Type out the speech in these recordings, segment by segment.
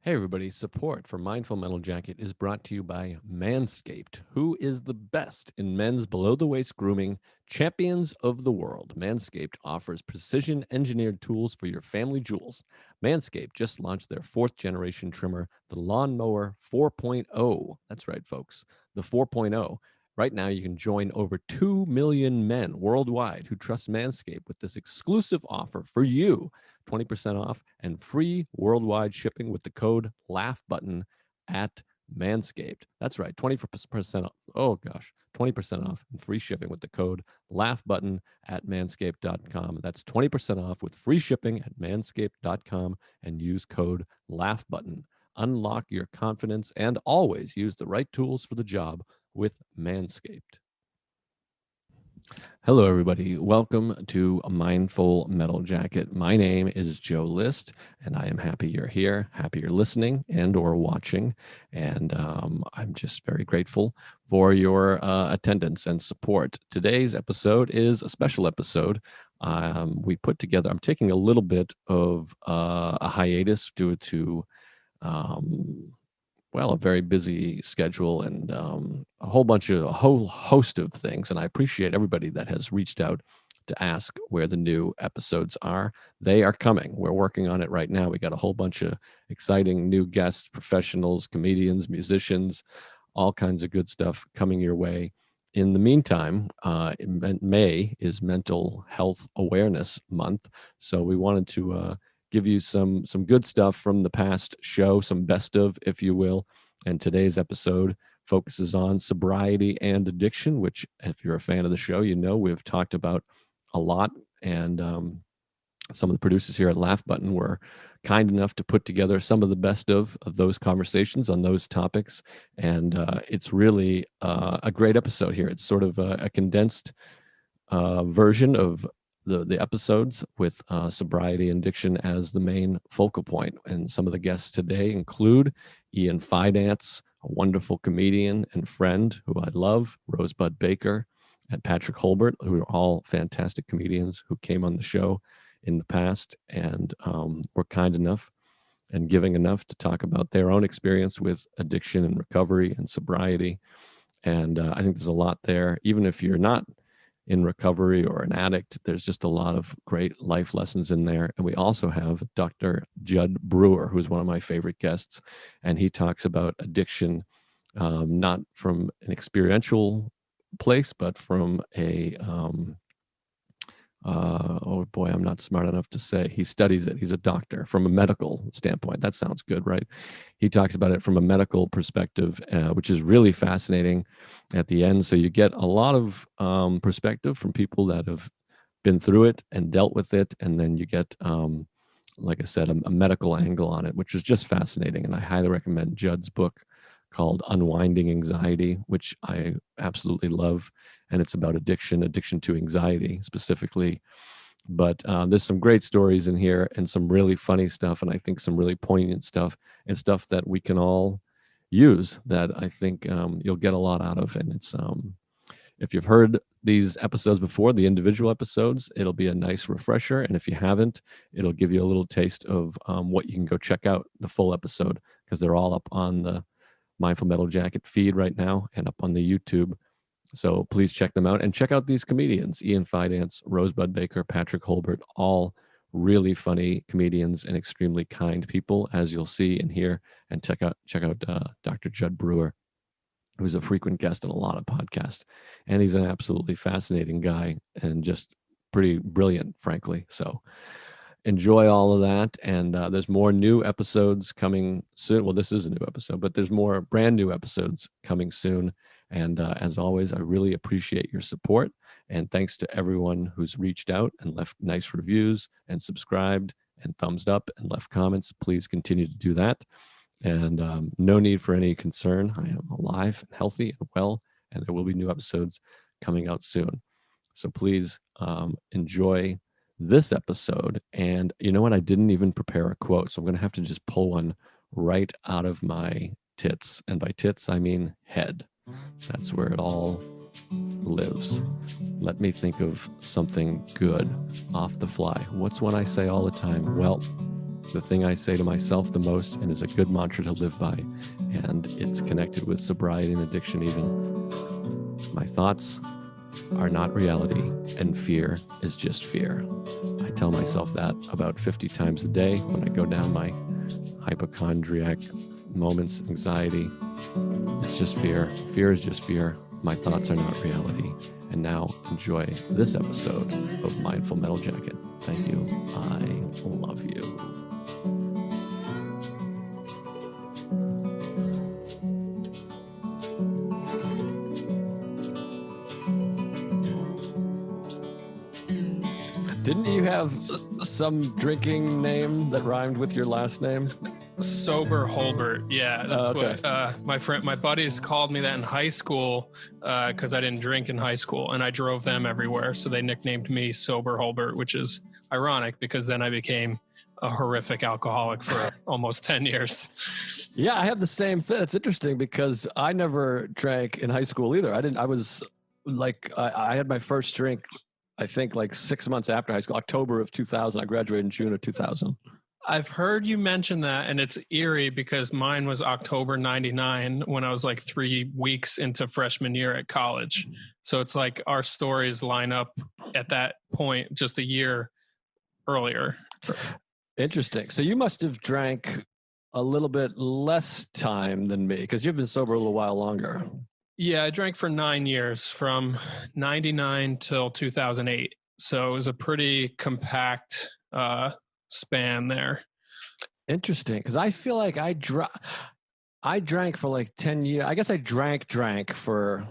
Hey everybody, support for Mindful Mental Jacket is brought to you by Manscaped, who is the best in men's below-the-waist grooming, champions of the world. Manscaped offers precision-engineered tools for your family jewels. Manscaped just launched their fourth-generation trimmer, the Lawnmower 4.0. That's right, folks, the 4.0. Right now, you can join over 2 million men worldwide who trust Manscaped with this exclusive offer for you. 20% off and free worldwide shipping with the code laugh button at Manscaped. That's right, 20% off. Oh gosh, 20% off and free shipping with the code laugh button at manscaped.com. That's 20% off with free shipping at manscaped.com and use code laugh button. Unlock your confidence and always use the right tools for the job with Manscaped. Hello, everybody. Welcome to a Mindful Metal Jacket. My name is Joe List, and I am happy you're here, happy you're listening and or watching. And I'm just very grateful for your attendance and support. Today's episode is a special episode. We put together, I'm taking a little bit of a hiatus due to a very busy schedule and a whole host of things. And I appreciate everybody that has reached out to ask where the new episodes are. They are coming. We're working on it right now. We got a whole bunch of exciting new guests, professionals, comedians, musicians, all kinds of good stuff coming your way. In the meantime, May is Mental Health Awareness Month. So we wanted to give you some good stuff from the past show, some best of, if you will. And today's episode focuses on sobriety and addiction, which, if you're a fan of the show, you know we've talked about a lot. And some of the producers here at Laugh Button were kind enough to put together some of the best of those conversations on those topics. And it's really a great episode here. It's sort of a condensed version of the episodes with sobriety and addiction as the main focal point. And some of the guests today include Ian Fidance, a wonderful comedian and friend who I love, Rosebud Baker, and Patrick Holbert, who are all fantastic comedians who came on the show in the past and were kind enough and giving enough to talk about their own experience with addiction and recovery and sobriety. And I think there's a lot there, even if you're not in recovery or an addict. There's just a lot of great life lessons in there. And we also have Dr. Judson Brewer, who's one of my favorite guests. And he talks about addiction, not from an experiential place, but from a, oh boy, I'm not smart enough to say. He studies it. He's a doctor from a medical standpoint. That sounds good, right? He talks about it from a medical perspective, which is really fascinating at the end. So you get a lot of perspective from people that have been through it and dealt with it. And then you get, like I said, a medical angle on it, which is just fascinating. And I highly recommend Judd's book called Unwinding Anxiety, which I absolutely love. And it's about addiction to anxiety specifically. But there's some great stories in here and some really funny stuff. And I think some really poignant stuff and stuff that we can all use that I think you'll get a lot out of. And it's, if you've heard these episodes before, the individual episodes, it'll be a nice refresher. And if you haven't, it'll give you a little taste of what you can go check out the full episode, because they're all up on the Mindful Metal Jacket feed right now and up on the YouTube. So please check them out and check out these comedians, Ian Fidance, Rosebud Baker, Patrick Holbert, all really funny comedians and extremely kind people, as you'll see and hear. And check out Dr. Judson Brewer, who's a frequent guest on a lot of podcasts. And he's an absolutely fascinating guy and just pretty brilliant, frankly. So enjoy all of that. And there's more new episodes coming soon. Well, this is a new episode, but there's more brand new episodes coming soon. And as always, I really appreciate your support. And thanks to everyone who's reached out and left nice reviews and subscribed and thumbs up and left comments. Please continue to do that. And no need for any concern. I am alive and healthy and well, and there will be new episodes coming out soon. So please enjoy this episode. And you know what? I didn't even prepare a quote, so I'm going to have to just pull one right out of my tits. And by tits, I mean head. That's where it all lives. Let me think of something good off the fly. What's one I say all the time? Well, the thing I say to myself the most and is a good mantra to live by. And it's connected with sobriety and addiction even. My thoughts are not reality, and fear is just fear. I tell myself that about 50 times a day when I go down my hypochondriac moments, anxiety. It's just fear. Fear is just fear. My thoughts are not reality. And now enjoy this episode of Mindful Metal Jacket. Thank you. I love you. Didn't you have some drinking name that rhymed with your last name? Sober Holbert. Yeah, that's okay. What my buddies called me that in high school because I didn't drink in high school and I drove them everywhere. So they nicknamed me Sober Holbert, which is ironic because then I became a horrific alcoholic for almost 10 years. Yeah, I have the same thing. It's interesting because I never drank in high school either. I had my first drink, I think like 6 months after high school, October of 2000. I graduated in June of 2000. I've heard you mention that, and it's eerie because mine was October 99 when I was like 3 weeks into freshman year at college. So it's like our stories line up at that point just a year earlier. Interesting. So you must have drank a little bit less time than me because you've been sober a little while longer. Yeah, I drank for 9 years from 99 till 2008. So it was a pretty compact span there. Interesting, because I feel like I drank for like 10 years. I guess I drank for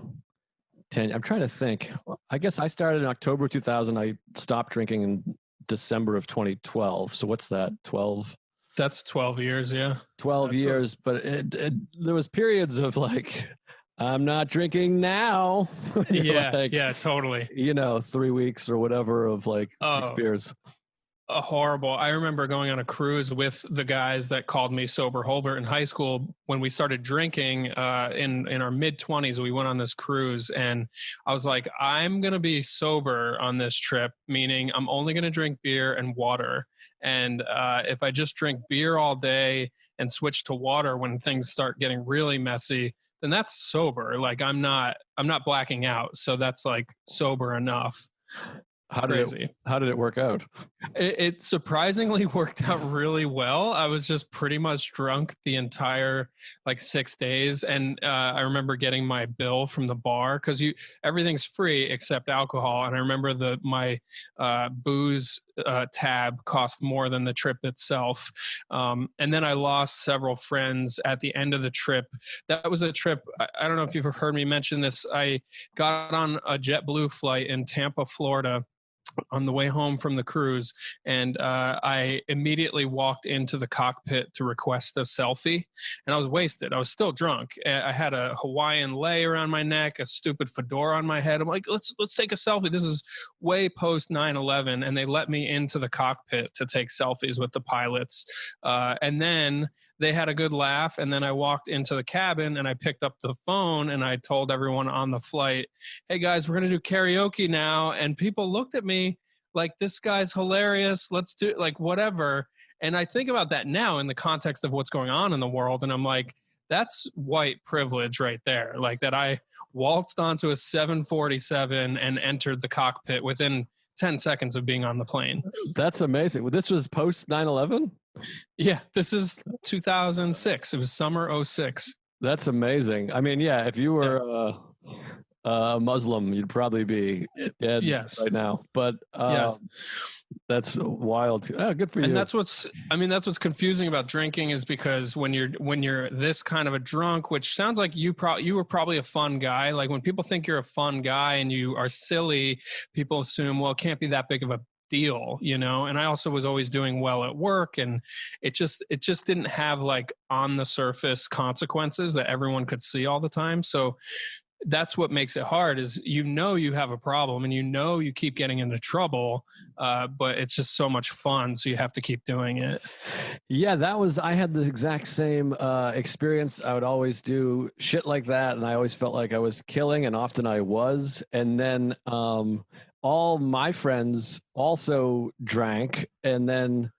10. I'm trying to think. I guess I started in October 2000. I stopped drinking in December of 2012. So what's that? 12? That's 12 years, yeah. 12 years, but there was periods of like, I'm not drinking now. Yeah, totally. 3 weeks or whatever of like 6 beers. Horrible. I remember going on a cruise with the guys that called me Sober Holbert in high school. When we started drinking in our mid-20s, we went on this cruise and I was like, I'm going to be sober on this trip, meaning I'm only going to drink beer and water. And if I just drink beer all day and switch to water when things start getting really messy, then that's sober. Like I'm not blacking out. So that's like sober enough. How did it work out? It surprisingly worked out really well. I was just pretty much drunk the entire 6 days. And I remember getting my bill from the bar because everything's free except alcohol. And I remember my booze tab cost more than the trip itself. And then I lost several friends at the end of the trip. That was a trip. I don't know if you've heard me mention this. I got on a JetBlue flight in Tampa, Florida, on the way home from the cruise, and I immediately walked into the cockpit to request a selfie, and I was wasted. I was still drunk. I had a Hawaiian lei around my neck, a stupid fedora on my head. I'm like, let's take a selfie. This is way post 9/11, and they let me into the cockpit to take selfies with the pilots, and then they had a good laugh. And then I walked into the cabin and I picked up the phone and I told everyone on the flight, hey guys, we're going to do karaoke now. And people looked at me like, this guy's hilarious. Let's do it, like whatever. And I think about that now in the context of what's going on in the world. And I'm like, that's white privilege right there. Like that I waltzed onto a 747 and entered the cockpit within 10 seconds of being on the plane. That's amazing. Well, this was post 9/11? Yeah, this is 2006. It was summer 06. That's amazing. I mean, yeah, if you were a Muslim, you'd probably be dead right now. But yes. That's wild. Oh, good for you. And that's what's confusing about drinking is because when you're this kind of a drunk, which sounds like you were probably a fun guy. Like when people think you're a fun guy and you are silly, people assume, well, it can't be that big of a deal, and I also was always doing well at work, and it just didn't have like on the surface consequences that everyone could see all the time. So that's what makes it hard is you have a problem and you keep getting into trouble, but it's just so much fun, so you have to keep doing it. Yeah, I had the exact same experience. I would always do shit like that, and I always felt like I was killing, and often I was. And then all my friends also drank, and then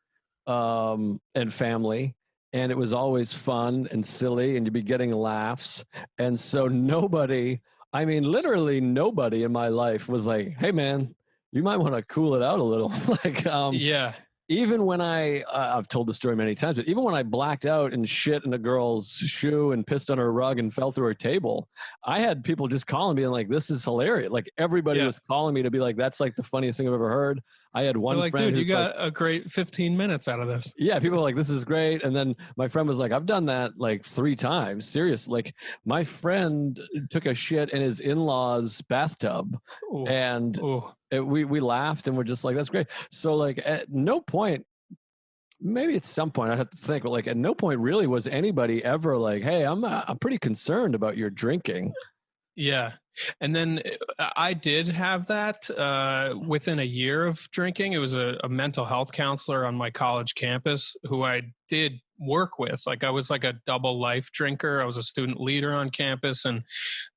and family. And it was always fun and silly, and you'd be getting laughs. And so nobody, I mean, literally nobody in my life was like, hey, man, you might want to cool it out a little. Like, Yeah. even when I've told the story many times, but even when I blacked out and shit in a girl's shoe and pissed on her rug and fell through her table, I had people just calling me like, this is hilarious. Like everybody was calling me to be like, that's like the funniest thing I've ever heard. I had one like, friend dude, you got like, a great 15 minutes out of this. Yeah, people were like, this is great. And then my friend was like, I've done that like 3 times. Seriously. Like my friend took a shit in his in-laws bathtub. Ooh. And we laughed and we're just like, that's great. So like at no point, maybe at some point I have to think, but like at no point really was anybody ever like, hey, I'm pretty concerned about your drinking. Yeah. And then I did have that within a year of drinking. It was a mental health counselor on my college campus who I did work with. Like I was like a double life drinker. I was a student leader on campus, and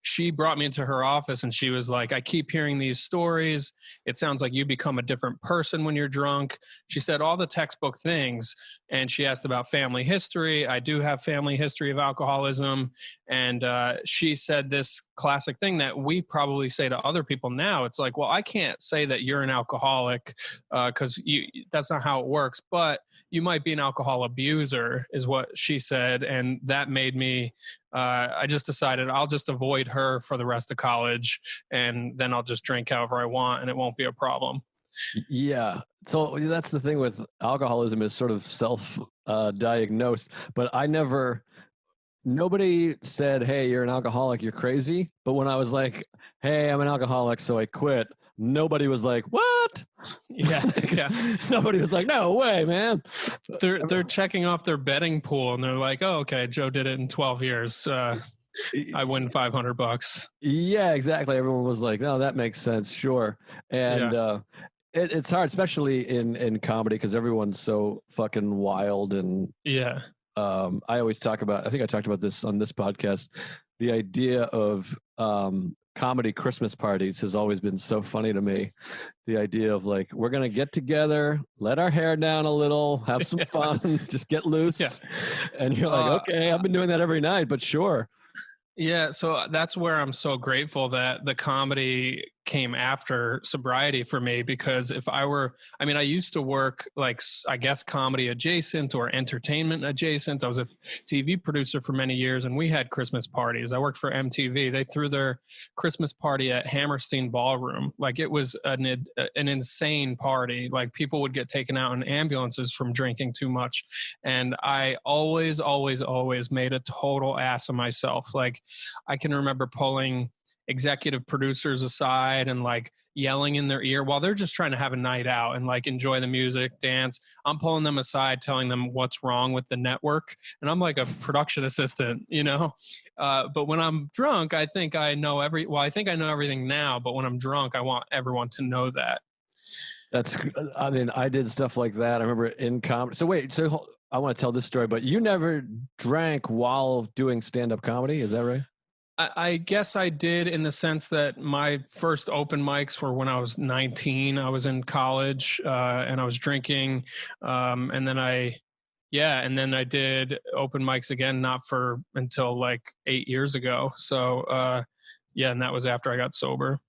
she brought me into her office and she was like, I keep hearing these stories. It sounds like you become a different person when you're drunk. She said all the textbook things, and she asked about family history. I do have family history of alcoholism. And she said this classic thing that we probably say to other people now. It's like, well, I can't say that you're an alcoholic because that's not how it works, but you might be an alcohol abuser is what she said. And that made me, I just decided I'll just avoid her for the rest of college, and then I'll just drink however I want and it won't be a problem. Yeah. So that's the thing with alcoholism, is sort of self-diagnosed, but nobody said, hey, you're an alcoholic, you're crazy. But when I was like, hey, I'm an alcoholic, so I quit, nobody was like, what? Yeah. Nobody was like, no way, man. They're checking off their betting pool and they're like, oh, okay, Joe did it in 12 years. I win $500. Yeah, exactly. Everyone was like, no, that makes sense. Sure. And it's hard, especially in comedy, because everyone's so fucking wild. And I always talk about, I think I talked about this on this podcast, the idea of comedy Christmas parties has always been so funny to me. The idea of like, we're going to get together, let our hair down a little, have some fun, just get loose. Yeah. And you're like, okay, I've been doing that every night, but sure. Yeah, so that's where I'm so grateful that the comedy came after sobriety for me, because if I used to work like, I guess, comedy adjacent or entertainment adjacent. I was a TV producer for many years, and we had Christmas parties. I worked for MTV. They threw their Christmas party at Hammerstein Ballroom. Like it was an insane party. Like people would get taken out in ambulances from drinking too much. And I always made a total ass of myself. Like I can remember pulling executive producers aside and like yelling in their ear while they're just trying to have a night out and like enjoy the music, dance. I'm pulling them aside, telling them what's wrong with the network. And I'm like a production assistant, you know? But when I'm drunk, I think I know everything now, but when I'm drunk, I want everyone to know that. I did stuff like that. I remember in comedy. So wait, I want to tell this story, but you never drank while doing stand-up comedy. Is that right? I guess I did, in the sense that my first open mics were when I was 19. I was in college and I was drinking. And then I did open mics again, not for until like 8 years ago. So and that was after I got sober.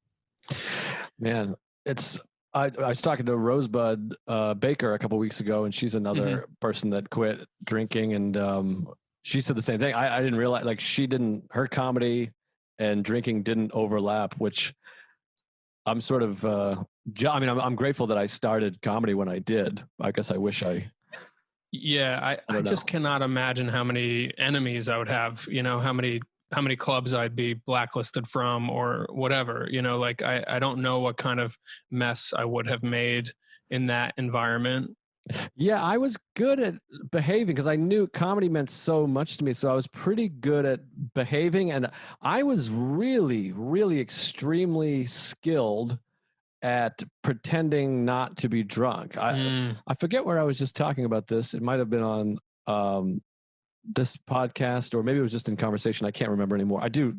Man, I was talking to Rosebud Baker a couple of weeks ago, and she's another person that quit drinking, and she said the same thing. I didn't realize, like, her comedy and drinking didn't overlap, which I'm sort of, I'm grateful that I started comedy when I did. I guess I wish I just cannot imagine how many enemies I would have, you know, how many clubs I'd be blacklisted from or whatever, you know, like I don't know what kind of mess I would have made in that environment. Yeah, I was good at behaving because I knew comedy meant so much to me. So I was pretty good at behaving, and I was really, really extremely skilled at pretending not to be drunk. I forget where I was just talking about this. It might have been on this podcast, or maybe it was just in conversation. I can't remember anymore. I do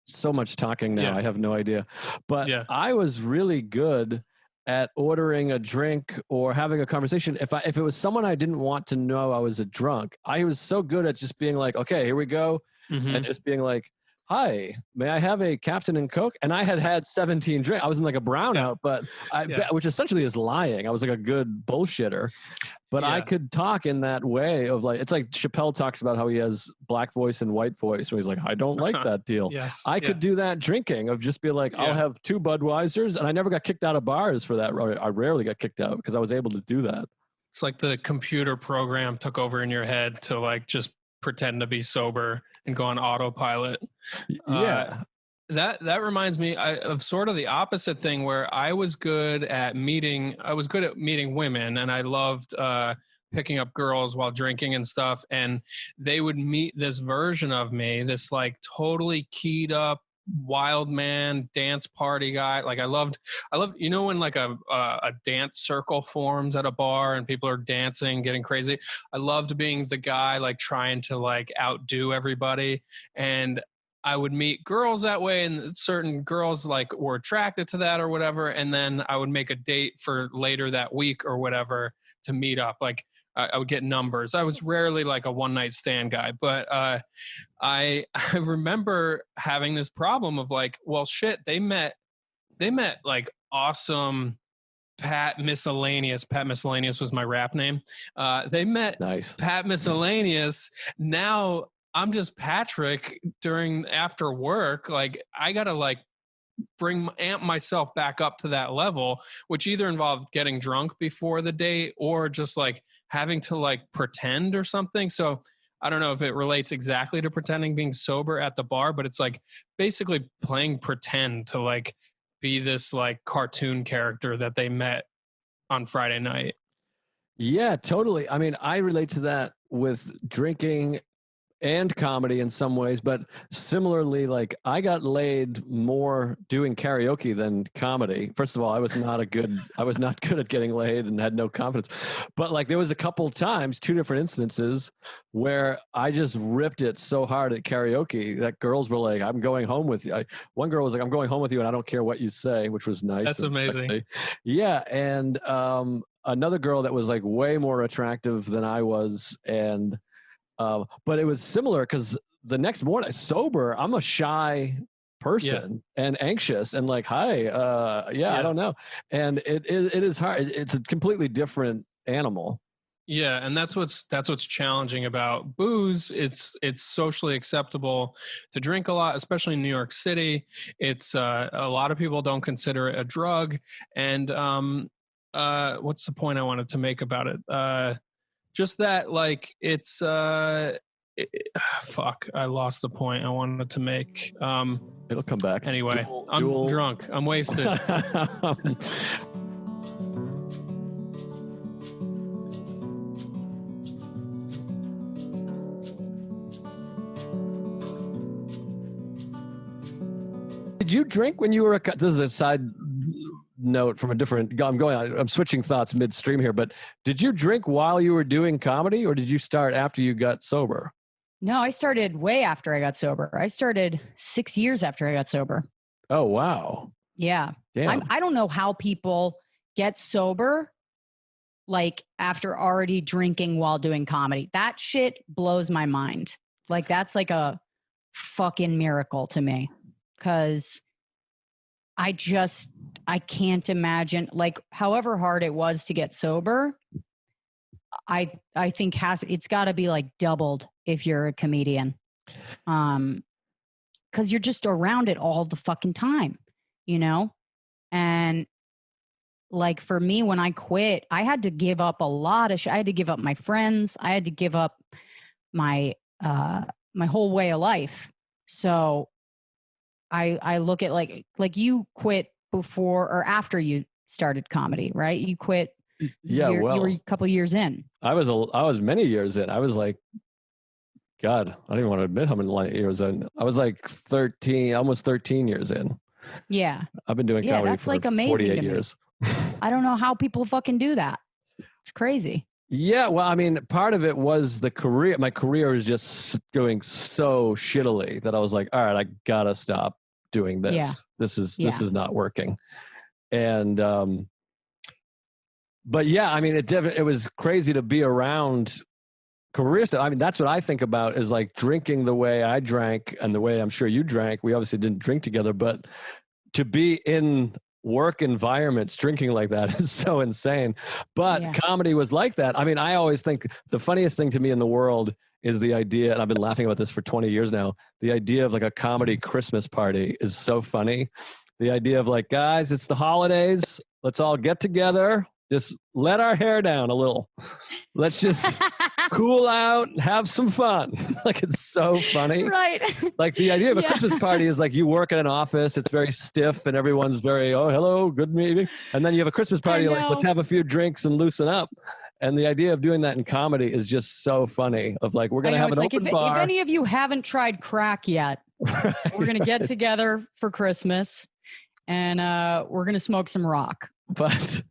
so much talking now. I have no idea. But I was really good at ordering a drink or having a conversation. If it was someone I didn't want to know I was a drunk, I was so good at just being like, okay, here we go. Mm-hmm. And just being like, hi, may I have a Captain and Coke? And I had 17 drinks. I was in like a brownout, but which essentially is lying. I was like a good bullshitter, but I could talk in that way of like, it's like Chappelle talks about how he has black voice and white voice. When he's like, I don't like that deal. Yes. I could do that drinking of just be like, I'll have 2 Budweisers. And I never got kicked out of bars for that. I rarely got kicked out because I was able to do that. It's like the computer program took over in your head to like just pretend to be sober and go on autopilot. That reminds me of sort of the opposite thing where I was good at meeting women, and I loved picking up girls while drinking and stuff. And they would meet this version of me, this like totally keyed up wild man dance party guy. Like I loved, you know, when like a dance circle forms at a bar and people are dancing, getting crazy. I loved being the guy like trying to like outdo everybody. And I would meet girls that way, and certain girls like were attracted to that or whatever. And then I would make a date for later that week or whatever to meet up. Like I would get numbers. I was rarely like a one night stand guy, but I remember having this problem of like, well, shit, they met like awesome Pat Miscellaneous. Pat Miscellaneous was my rap name. They met Pat Miscellaneous. Now I'm just Patrick after work. Like I gotta like amp myself back up to that level, which either involved getting drunk before the date or just like having to like pretend or something. So I don't know if it relates exactly to pretending being sober at the bar, but it's like basically playing pretend to like be this like cartoon character that they met on Friday night. Yeah, totally. I mean, I relate to that with drinking and comedy in some ways, but similarly, like I got laid more doing karaoke than comedy. First of all, I was not good at getting laid and had no confidence. But like there was a couple times, 2 different instances where I just ripped it so hard at karaoke that girls were like, I'm going home with you. One girl was like, I'm going home with you and I don't care what you say, which was nice. That's amazing. Yeah. And another girl that was like way more attractive than I was, and but it was similar because the next morning, sober, I'm a shy person and anxious and like, hi, I don't know. And it is hard. It's a completely different animal. Yeah, and that's what's challenging about booze. It's socially acceptable to drink a lot, especially in New York City. It's a lot of people don't consider it a drug. And what's the point I wanted to make about it? Just that, like, it's fuck, I lost the point I wanted to make. It'll come back. Anyway, I'm drunk. I'm wasted. Did you drink when you were this is a side note from a different, I'm switching thoughts midstream here, but did you drink while you were doing comedy or did you start after you got sober? No, I started way after I got sober. I started 6 years after I got sober. Oh, wow. Yeah. Damn. I don't know how people get sober like after already drinking while doing comedy. That shit blows my mind. Like that's like a fucking miracle to me. Because I can't imagine, like, however hard it was to get sober, I think it's got to be like doubled if you're a comedian. Because you're just around it all the fucking time, you know? And like for me, when I quit, I had to give up a lot of shit. I had to give up my friends. I had to give up my whole way of life. So I look at like you quit before or after you started comedy, right? You quit. Yeah, you were a couple years in. I was many years in. I was like, God, I don't even want to admit how many years in. I was like 13, almost 13 years in. Yeah. I've been doing comedy that's for like amazing 48 to me. years. I don't know how people fucking do that. It's crazy. Yeah, well, I mean, part of it was the career. My career was just going so shittily that I was like, all right, I gotta stop doing this. Yeah. This is not working. And But yeah, I mean, it was crazy to be around career stuff. I mean, that's what I think about is like drinking the way I drank and the way I'm sure you drank. We obviously didn't drink together, but to be in work environments drinking like that is so insane. But comedy was like that. I mean, I always think the funniest thing to me in the world is the idea, and I've been laughing about this for 20 years now, the idea of like a comedy Christmas party is so funny. The idea of like, guys, it's the holidays. Let's all get together. Just let our hair down a little. Let's just cool out, have some fun. Like, it's so funny. Right. Like the idea of a Christmas party is like you work in an office, it's very stiff and everyone's very, oh, hello, good meeting. And then you have a Christmas party, like, let's have a few drinks and loosen up. And the idea of doing that in comedy is just so funny of like, we're going to have an open bar. If any of you haven't tried crack yet, we're going to get together for Christmas and we're going to smoke some rock. But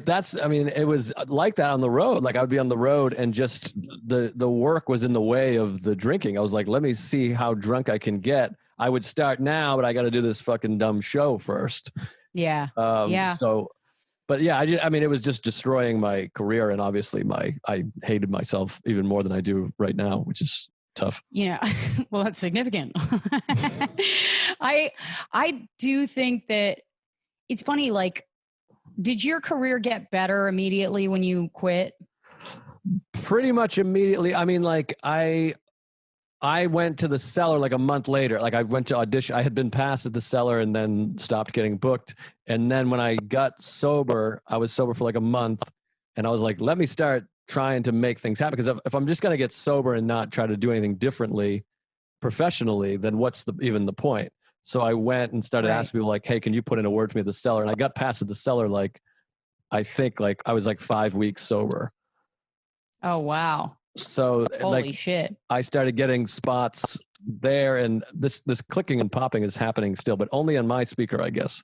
that's, I mean, it was like that on the road. Like I would be on the road and just the work was in the way of the drinking. I was like, let me see how drunk I can get. I would start now, but I got to do this fucking dumb show first. Yeah. So, but yeah, I mean, it was just destroying my career. And obviously I hated myself even more than I do right now, which is tough. Yeah. Well, that's significant. I do think that it's funny, like, did your career get better immediately when you quit? Pretty much immediately. I mean, like I went to the Cellar like a month later. Like I went to audition. I had been passed at the Cellar and then stopped getting booked. And then when I got sober, I was sober for like a month and I was like, let me start trying to make things happen. Because if I'm just going to get sober and not try to do anything differently professionally, then what's even the point? So I went and started asking people like, hey, can you put in a word for me at the Cellar? And I got past at the Cellar, like, I think like I was like 5 weeks sober. Oh, wow. So holy shit. I started getting spots there and this clicking and popping is happening still, but only on my speaker, I guess.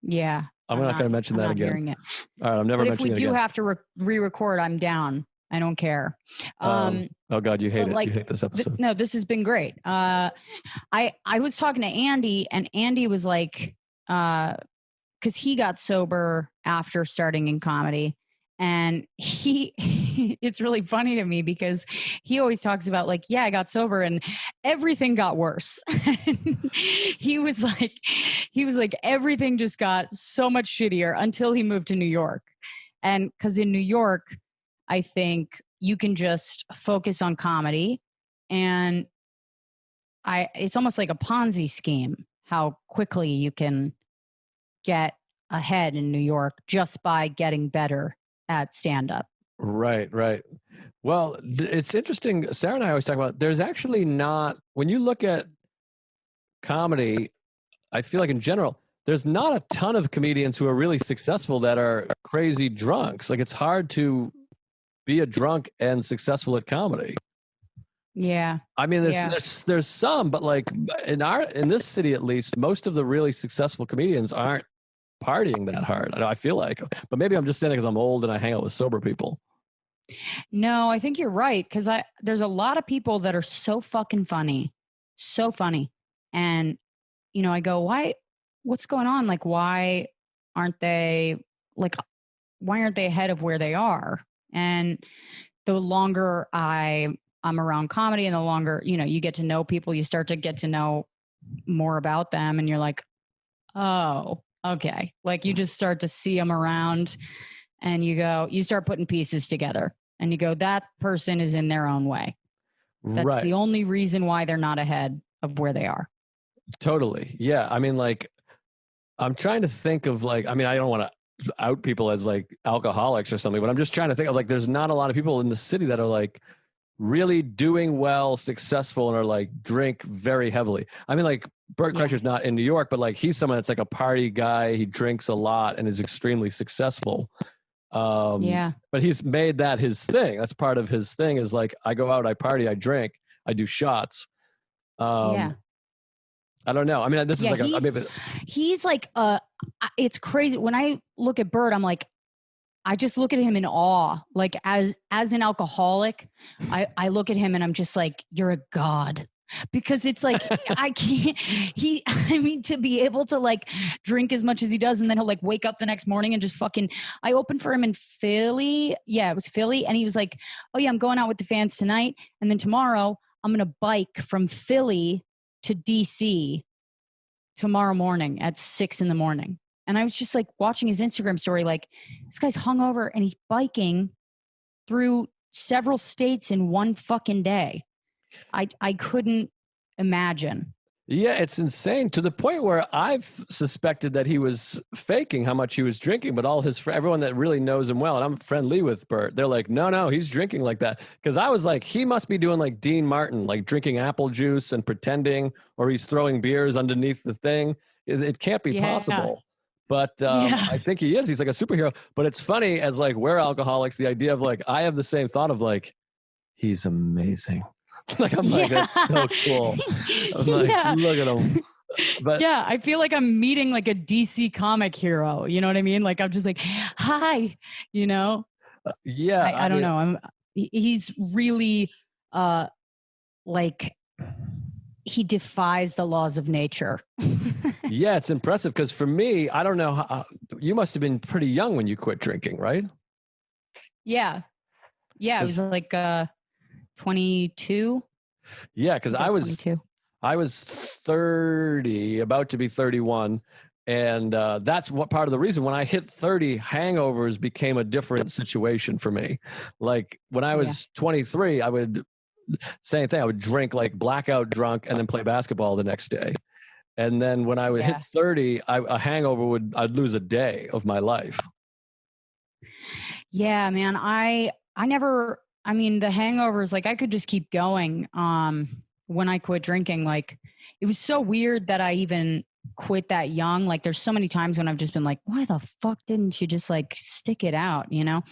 Yeah. I'm not going to mention that again. Hearing it. All right, I'm never mentioning it again. If we do have to re-record, I'm down. I don't care. Oh God, you hate it. You hate this episode. No, this has been great. I was talking to Andy and Andy was like, cause he got sober after starting in comedy and it's really funny to me because he always talks about like, yeah, I got sober and everything got worse. he was like, everything just got so much shittier until he moved to New York. And cause in New York, I think you can just focus on comedy and it's almost like a Ponzi scheme, how quickly you can get ahead in New York just by getting better at stand-up. Right. Well, it's interesting. Sarah and I always talk about, there's actually not, when you look at comedy, I feel like in general, there's not a ton of comedians who are really successful that are crazy drunks. Like it's hard to be a drunk and successful at comedy. Yeah. I mean, there's some, but like in this city, at least, most of the really successful comedians aren't partying that hard. I feel like, but maybe I'm just saying it because I'm old and I hang out with sober people. No, I think you're right. Cause there's a lot of people that are so fucking funny. So funny. And, you know, I go, what's going on? Like, why aren't they ahead of where they are? And the longer I'm around comedy and the longer, you know, you get to know people, you start to get to know more about them and you're like, oh, okay. Like you just start to see them around and you start putting pieces together and you go, that person is in their own way. That's the only reason why they're not ahead of where they are. Totally. Yeah. I mean, like, I'm trying to think of like, I mean, I don't want to out people as like alcoholics or something, but I'm just trying to think of like, there's not a lot of people in the city that are like really doing well, successful, and are like drink very heavily. I mean, like Bert Kreischer's not in New York, but like he's someone that's like a party guy. He drinks a lot and is extremely successful. But he's made that his thing. That's part of his thing is like, I go out, I party, I drink, I do shots. I don't know. I mean, this is like he's like, it's crazy. When I look at Bert, I'm like, I just look at him in awe. Like as an alcoholic, I look at him and I'm just like, you're a god. because it's like, I can't, I mean, to be able to like drink as much as he does. And then he'll like wake up the next morning and just fucking, I opened for him in Philly. Yeah, it was Philly. And he was like, oh yeah, I'm going out with the fans tonight. And then tomorrow I'm going to bike from Philly to DC tomorrow morning at 6 a.m. And I was just like watching his Instagram story, like this guy's hungover and he's biking through several states in one fucking day. I couldn't imagine. Yeah, it's insane to the point where I've suspected that he was faking how much he was drinking, but all his everyone that really knows him well, and I'm friendly with Bert, they're like, no, he's drinking like that. Because I was like, he must be doing like Dean Martin, like drinking apple juice and pretending, or he's throwing beers underneath the thing. It can't be possible. But I think he is. He's like a superhero. But it's funny, as like we're alcoholics, the idea of like, I have the same thought of like, he's amazing. Like, I'm like, that's so cool. I'm like, look at him. But yeah, I feel like I'm meeting like a DC comic hero. You know what I mean? Like, I'm just like, hi, you know? Yeah. I don't know. He's really like, he defies the laws of nature. Yeah, it's impressive. Because for me, I don't know how, you must have been pretty young when you quit drinking, right? Yeah. Yeah. It was like 22. Yeah, because I was 22. I was 30, about to be 31. And that's what part of the reason when I hit 30, hangovers became a different situation for me. Like when I was 23, I would, same thing. I would drink like blackout drunk and then play basketball the next day. And then when I would hit 30, a hangover I'd lose a day of my life. Yeah, man. I mean, the hangovers, like I could just keep going. When I quit drinking, like it was so weird that I even quit that young. Like there's so many times when I've just been like, why the fuck didn't you just like stick it out, you know?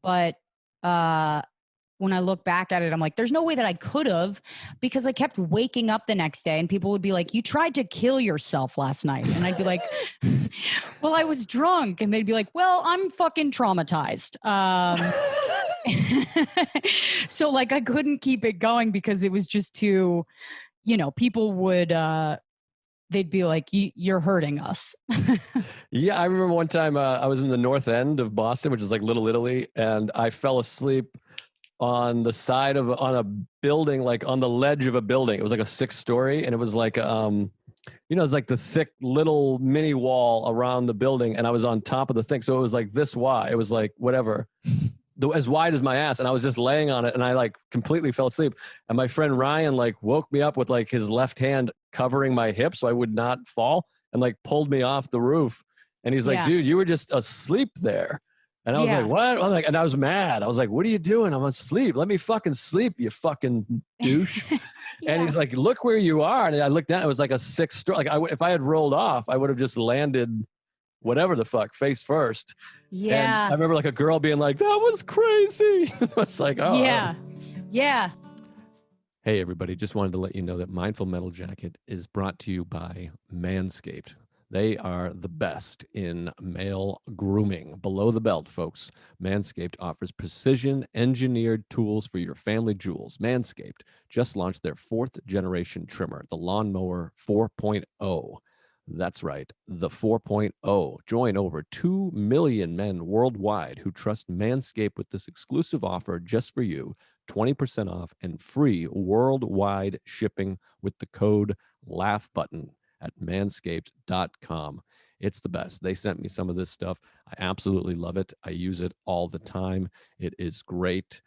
But when I look back at it, I'm like, there's no way that I could have, because I kept waking up the next day and people would be like, you tried to kill yourself last night. And I'd be like, well, I was drunk. And they'd be like, well, I'm fucking traumatized. So like I couldn't keep it going because it was just too, you know, people would, they'd be like, you're hurting us. Yeah. I remember one time I was in the north end of Boston, which is like Little Italy. And I fell asleep on the side on a building, like on the ledge of a building. It was like a 6-story, and it was like, you know, it's like the thick little mini wall around the building. And I was on top of the thing. So it was like this wide. It was like whatever, as wide as my ass. And I was just laying on it and I like completely fell asleep. And my friend Ryan like woke me up with like his left hand covering my hip so I would not fall, and like pulled me off the roof. And he's like, dude, you were just asleep there. And I was like, what? I'm like, and I was mad. I was like, what are you doing? I'm asleep. Let me fucking sleep, you fucking douche. And he's like, look where you are. And I looked down. It was like a 6-story. Like if I had rolled off, I would have just landed whatever the fuck, face first. Yeah. And I remember like a girl being like, that was crazy. I was like, oh. Yeah. Yeah. Hey, everybody. Just wanted to let you know that Mindful Metal Jacket is brought to you by Manscaped. They are the best in male grooming. Below the belt, folks. Manscaped offers precision-engineered tools for your family jewels. Manscaped just launched their 4th generation trimmer, the Lawnmower 4.0. That's right, the 4.0. Join over 2 million men worldwide who trust Manscaped with this exclusive offer just for you. 20% off and free worldwide shipping with the code LAUGHBUTTON at manscaped.com. It's the best. They sent me some of this stuff. I absolutely love it. I use it all the time. It is great.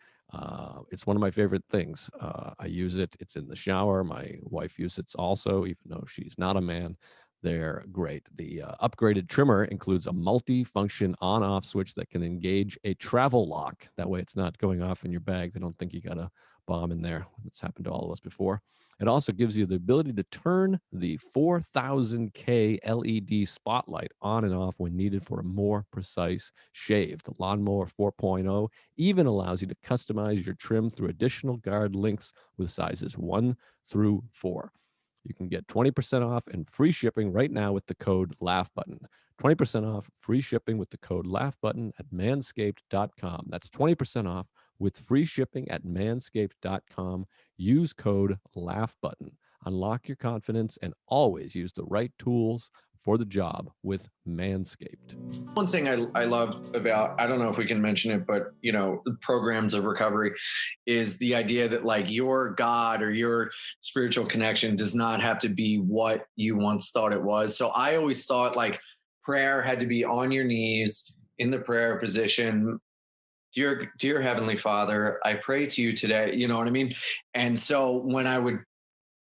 It's one of my favorite things. I use it. It's in the shower. My wife uses it also, even though she's not a man. They're great. The upgraded trimmer includes a multi-function on-off switch that can engage a travel lock. That way it's not going off in your bag. They don't think you got a bomb in there. It's happened to all of us before. It also gives you the ability to turn the 4000K LED spotlight on and off when needed for a more precise shave. The Lawnmower 4.0 even allows you to customize your trim through additional guard links with sizes 1 through 4. You can get 20% off and free shipping right now with the code LAUGHBUTTON. 20% off, free shipping with the code LAUGHBUTTON at manscaped.com. That's 20% off with free shipping at manscaped.com. Use code LAUGHBUTTON. Unlock your confidence and always use the right tools for the job with Manscaped. One thing I love about, I don't know if we can mention it, but, you know, programs of recovery is the idea that like your God or your spiritual connection does not have to be what you once thought it was. So I always thought like prayer had to be on your knees in the prayer position. Dear Heavenly Father, I pray to you today. You know what I mean? And so when I would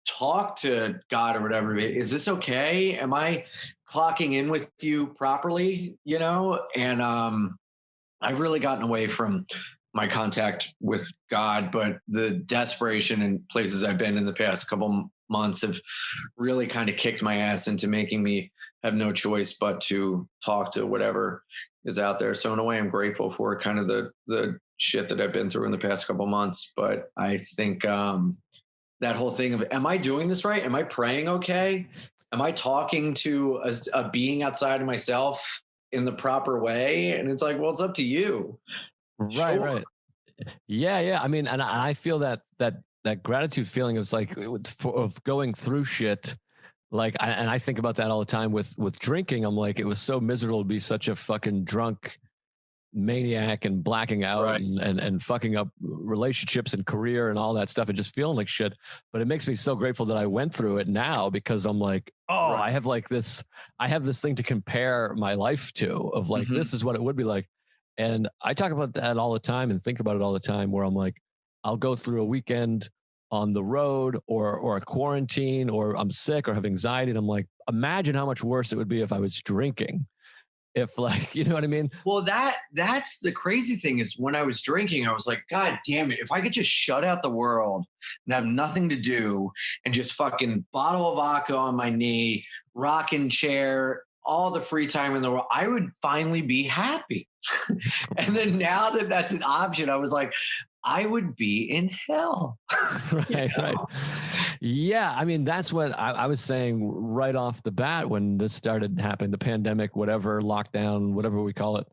talk to God or whatever, is this okay? Am I clocking in with you properly? You know? And I've really gotten away from my contact with God, but the desperation in places I've been in the past couple months have really kind of kicked my ass into making me have no choice but to talk to whatever is out there. So in a way, I'm grateful for kind of the shit that I've been through in the past couple months. But I think that whole thing of, am I doing this right? Am I praying okay? Am I talking to a being outside of myself in the proper way? And it's like, well, it's up to you. Right, Sure. right. Yeah. I mean, and I feel that gratitude feeling is like of going through shit. Like, I think about that all the time with drinking. I'm like, it was so miserable to be such a fucking drunk maniac and blacking out, right, and fucking up relationships and career and all that stuff and just feeling like shit. But it makes me so grateful that I went through it now, because I'm like, oh, right, I have this thing to compare my life to, of like, this is what it would be like. And I talk about that all the time and think about it all the time, where I'm like, I'll go through a weekend on the road or a quarantine, or I'm sick or have anxiety. And I'm like, imagine how much worse it would be if I was drinking. If, like, you know what I mean? Well, that's the crazy thing, is when I was drinking, I was like, God damn it, if I could just shut out the world and have nothing to do and just fucking bottle of vodka on my knee, rocking chair, all the free time in the world, I would finally be happy. And then now that that's an option, I was like, I would be in hell. Right. Yeah. I mean, that's what I was saying right off the bat when this started happening, the pandemic, whatever, lockdown, whatever we call it.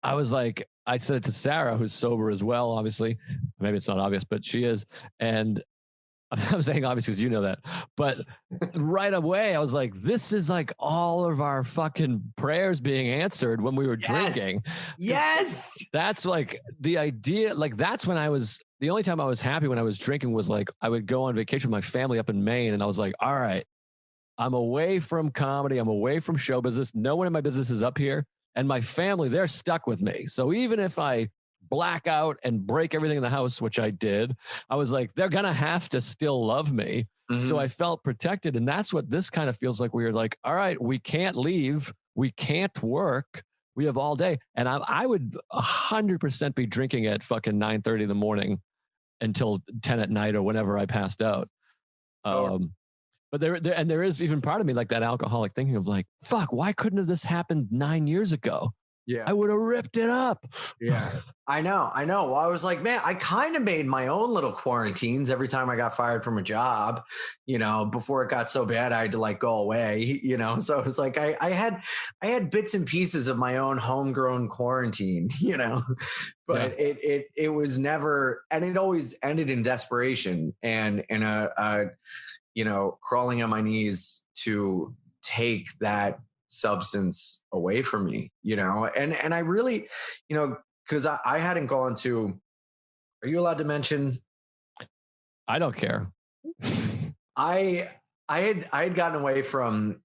I was like, I said it to Sarah, who's sober as well, obviously. Maybe it's not obvious, but she is. And I'm saying obviously because you know that, but right away I was like, this is like all of our fucking prayers being answered when we were drinking. Yes. That's like the idea. Like, that's when the only time I was happy when I was drinking was like, I would go on vacation with my family up in Maine, and I was like, all right, I'm away from comedy. I'm away from show business. No one in my business is up here, and my family, they're stuck with me. So even if I black out and break everything in the house, which I did, I was like, they're gonna have to still love me. So I felt protected. And that's what this kind of feels like. We were like, all right, we can't leave, we can't work, we have all day. And I would 100% be drinking at fucking 9:30 in the morning until 10 at night or whenever I passed out. Sure. But there is even part of me, like that alcoholic thinking of like, fuck, why couldn't have this happened 9 years ago? Yeah, I would have ripped it up. Yeah, I know. Well, I was like, man, I kind of made my own little quarantines every time I got fired from a job, you know, before it got so bad, I had to like go away, you know? So it was like, I had bits and pieces of my own homegrown quarantine, you know, but it was never, and it always ended in desperation and in a you know, crawling on my knees to take that substance away from me, you know, and I really, you know, because I hadn't gone to, are you allowed to mention? I don't care. I had gotten away from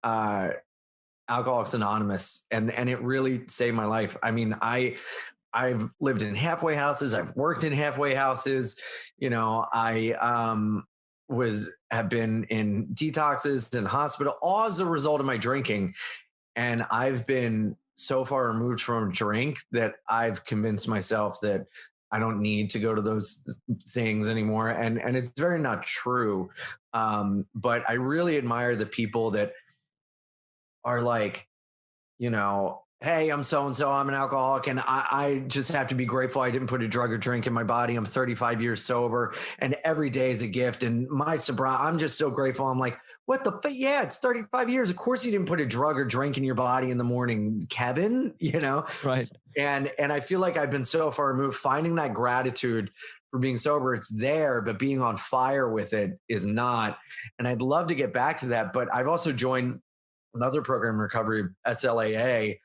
Alcoholics Anonymous, and it really saved my life. I mean, I've lived in halfway houses, I've worked in halfway houses, you know, I have been in detoxes and hospital, all as a result of my drinking. And I've been so far removed from a drink that I've convinced myself that I don't need to go to those things anymore. And it's very not true. But I really admire the people that are like, you know, hey, I'm so-and-so, I'm an alcoholic, and I just have to be grateful I didn't put a drug or drink in my body. I'm 35 years sober, and every day is a gift. And my sobriety, I'm just so grateful. I'm like, what the fuck? Yeah, it's 35 years. Of course you didn't put a drug or drink in your body in the morning, Kevin, Right. And I feel like I've been so far removed, finding that gratitude for being sober. It's there, but being on fire with it is not. And I'd love to get back to that. But I've also joined another program in recovery of SLAA,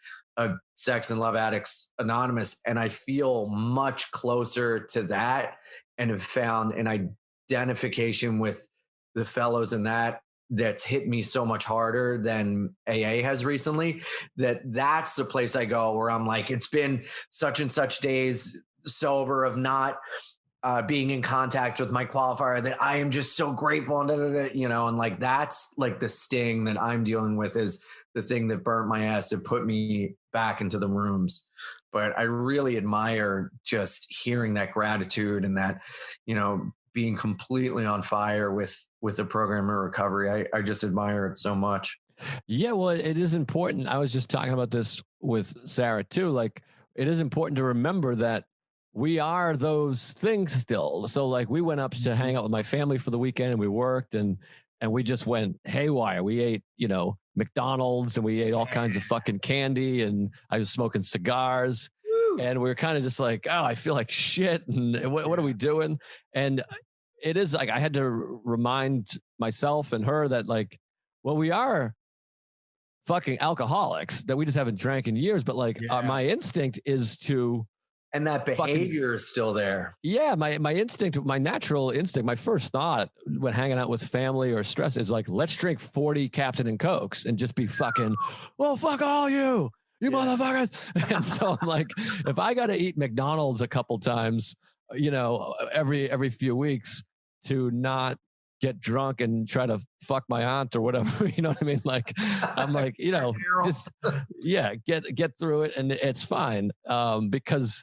Sex and Love Addicts Anonymous. And I feel much closer to that and have found an identification with the fellows in that's hit me so much harder than AA has recently, that's the place I go where I'm like, it's been such and such days sober of not being in contact with my qualifier that I am just so grateful. And like, that's like the sting that I'm dealing with is the thing that burnt my ass and put me back into the rooms. But I really admire just hearing that gratitude and that, being completely on fire with the program of recovery. I just admire it so much. Yeah, well, it is important. I was just talking about this with Sarah too. Like, it is important to remember that we are those things still. So like, we went up to hang out with my family for the weekend and we worked and we just went haywire. We ate, McDonald's and we ate all kinds of fucking candy and I was smoking cigars. And we were kind of just like, oh, I feel like shit. And what are we doing? And it is like, I had to remind myself and her that like, well, we are fucking alcoholics, that we just haven't drank in years. But like, my instinct is to. And that behavior is still there. Yeah. My instinct, my natural instinct, my first thought when hanging out with family or stress is like, let's drink 40 Captain and Cokes and just be fucking, well, fuck all you motherfuckers. And so I'm like, if I got to eat McDonald's a couple times, every few weeks to not get drunk and try to fuck my aunt or whatever, you know what I mean? Like, I'm like, just, get through it and it's fine. Because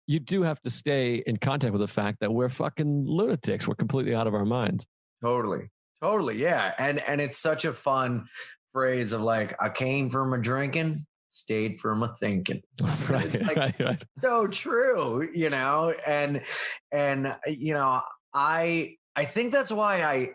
you do have to stay in contact with the fact that we're fucking lunatics. We're completely out of our minds. Totally. Yeah. And it's such a fun phrase of like, I came from a drinking, stayed from a thinking. Right, like, right. So true, and I think that's why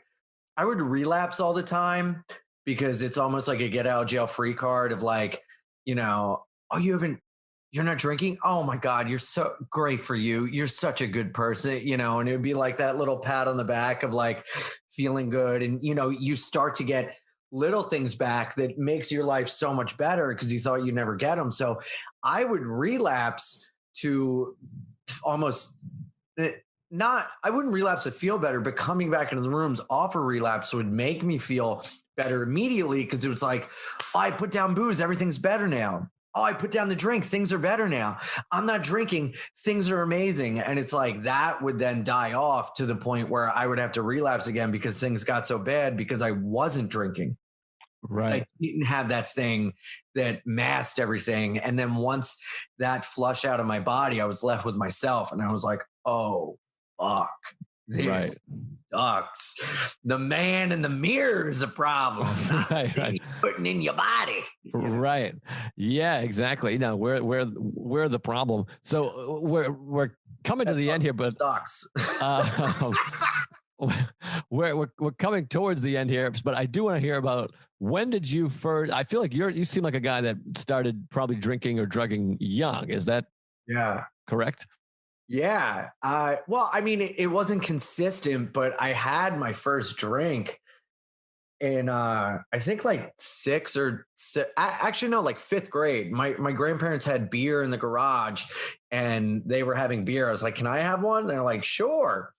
I would relapse all the time, because it's almost like a get out of jail free card of like, you're not drinking. Oh my God, you're so great for you. You're such a good person, and it would be like that little pat on the back of like feeling good. And, you start to get little things back that makes your life so much better because you thought you'd never get them. So I would relapse to almost I wouldn't relapse to feel better, but coming back into the rooms off a relapse would make me feel better immediately. Cause it was like, oh, I put down booze, everything's better now. Oh, I put down the drink, things are better now. I'm not drinking, things are amazing. And it's like that would then die off to the point where I would have to relapse again because things got so bad because I wasn't drinking. Right. I didn't have that thing that masked everything. And then once that flushed out of my body, I was left with myself. And I was like, oh, fuck. This sucks. The man in the mirror is a problem. Right. Putting in your body. Right. Yeah, exactly. We're the problem. So we're coming to the end here, but sucks. We're coming towards the end here, but I do want to hear about, when did you first? I feel like you seem like a guy that started probably drinking or drugging young. Is that correct? Yeah. Well, I mean, it wasn't consistent, but I had my first drink in I think like like fifth grade. My grandparents had beer in the garage and they were having beer. I was like, can I have one? They're like, sure.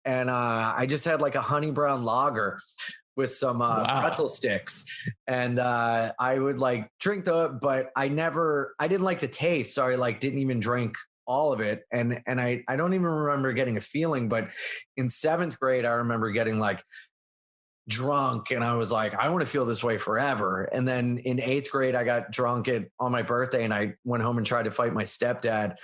And I just had like a honey brown lager with some pretzel sticks. And I would like drink but I didn't like the taste. So I like didn't even drink all of it. And I don't even remember getting a feeling, but in seventh grade, I remember getting like drunk and I was like, I want to feel this way forever. And then in eighth grade, I got drunk on my birthday and I went home and tried to fight my stepdad.